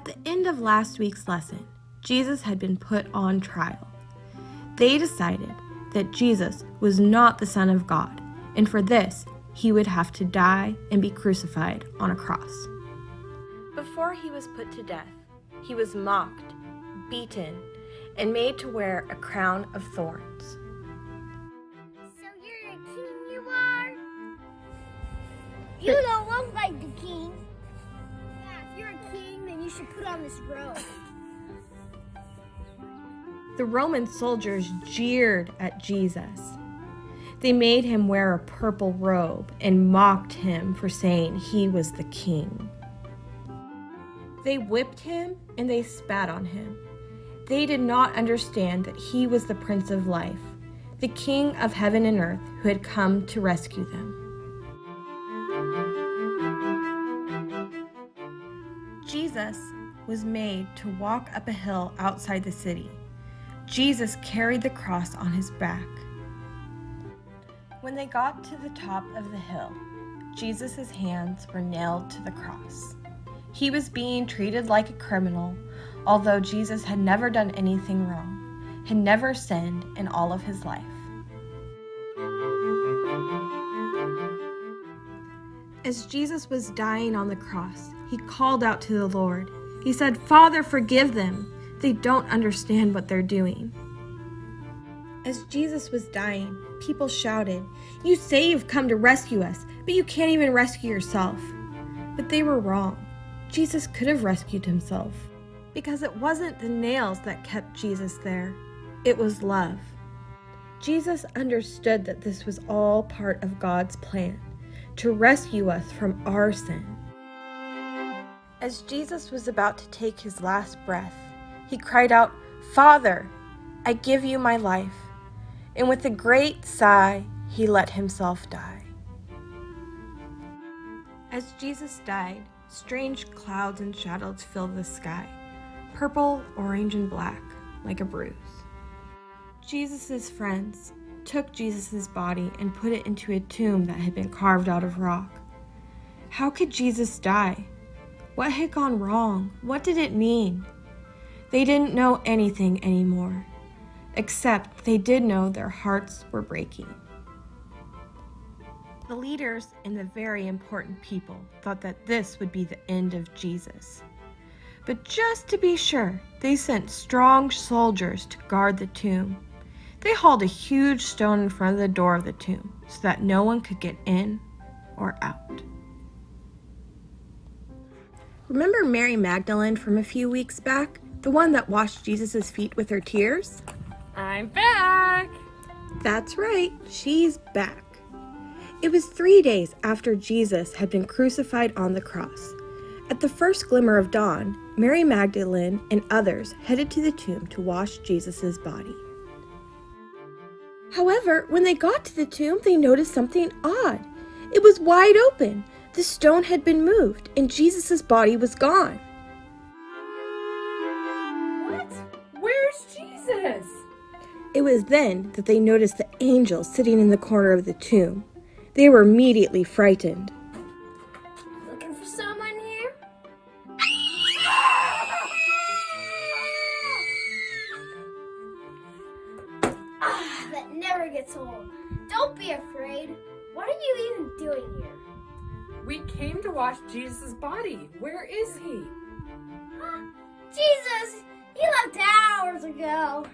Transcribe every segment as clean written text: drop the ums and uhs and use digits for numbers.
At the end of last week's lesson, Jesus had been put on trial. They decided that Jesus was not the Son of God, and for this, he would have to die and be crucified on a cross. Before he was put to death, he was mocked, beaten, and made to wear a crown of thorns. So you're the king, you are? You don't look like the king. Yeah, if you're a king, then you should put on this robe. The Roman soldiers jeered at Jesus. They made him wear a purple robe and mocked him for saying he was the king. They whipped him and they spat on him. They did not understand that he was the Prince of Life, the King of heaven and earth who had come to rescue them. Jesus was made to walk up a hill outside the city. Jesus carried the cross on his back. When they got to the top of the hill, Jesus' hands were nailed to the cross. He was being treated like a criminal, although Jesus had never done anything wrong, had never sinned in all of his life. As Jesus was dying on the cross, he called out to the Lord. He said, "Father, forgive them. They don't understand what they're doing." As Jesus was dying, people shouted, "You say you've come to rescue us, but you can't even rescue yourself." But they were wrong. Jesus could have rescued himself, because it wasn't the nails that kept Jesus there. It was love. Jesus understood that this was all part of God's plan, to rescue us from our sin. As Jesus was about to take his last breath, he cried out, "Father, I give you my life." And with a great sigh, he let himself die. As Jesus died, strange clouds and shadows filled the sky, purple, orange, and black, like a bruise. Jesus' friends took Jesus' body and put it into a tomb that had been carved out of rock. How could Jesus die? What had gone wrong? What did it mean? They didn't know anything anymore, except they did know their hearts were breaking. The leaders and the very important people thought that this would be the end of Jesus. But just to be sure, they sent strong soldiers to guard the tomb. They hauled a huge stone in front of the door of the tomb so that no one could get in or out. Remember Mary Magdalene from a few weeks back? The one that washed Jesus' feet with her tears? I'm back! That's right, she's back. It was 3 days after Jesus had been crucified on the cross. At the first glimmer of dawn, Mary Magdalene and others headed to the tomb to wash Jesus' body. However, when they got to the tomb, they noticed something odd. It was wide open. The stone had been moved, and Jesus' body was gone. What? Where's Jesus? It was then that they noticed the angel sitting in the corner of the tomb. They were immediately frightened. Looking for someone here? That never gets old. Don't be afraid. What are you even doing here? We came to wash Jesus' body. Where is he? Jesus! He left hours ago.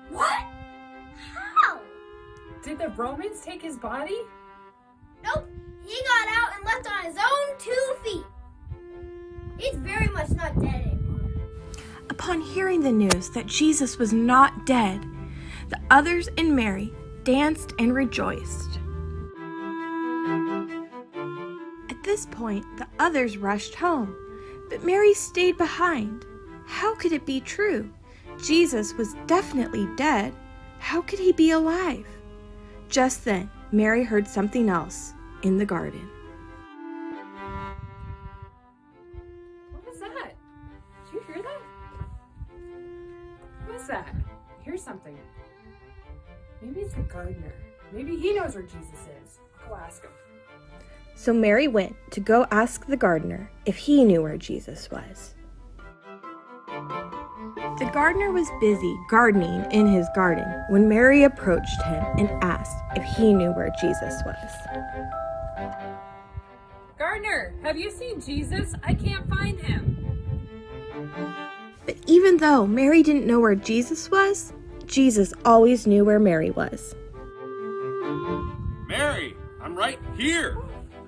What? How? Did the Romans take his body? Nope. He got out and left on his own 2 feet. He's very much not dead anymore. Upon hearing the news that Jesus was not dead, the others and Mary danced and rejoiced. At this point, the others rushed home, but Mary stayed behind. How could it be true? Jesus was definitely dead. How could he be alive? Just then, Mary heard something else in the garden. What was that? Did you hear that? What was that? I hear something. Maybe it's the gardener. Maybe he knows where Jesus is. I'll ask him. So Mary went to go ask the gardener if he knew where Jesus was. The gardener was busy gardening in his garden when Mary approached him and asked if he knew where Jesus was. Gardener, have you seen Jesus? I can't find him. But even though Mary didn't know where Jesus was, Jesus always knew where Mary was. Mary, I'm right here.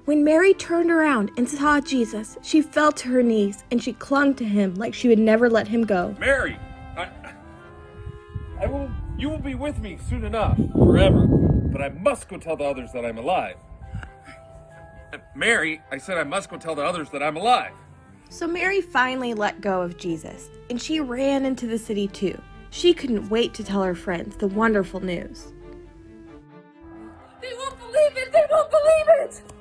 When Mary turned around and saw Jesus, she fell to her knees and she clung to him like she would never let him go. Mary, you will be with me soon enough, forever. But I must go tell the others that I'm alive. Mary, I said I must go tell the others that I'm alive. So Mary finally let go of Jesus, and she ran into the city too. She couldn't wait to tell her friends the wonderful news. They won't believe it! They won't believe it!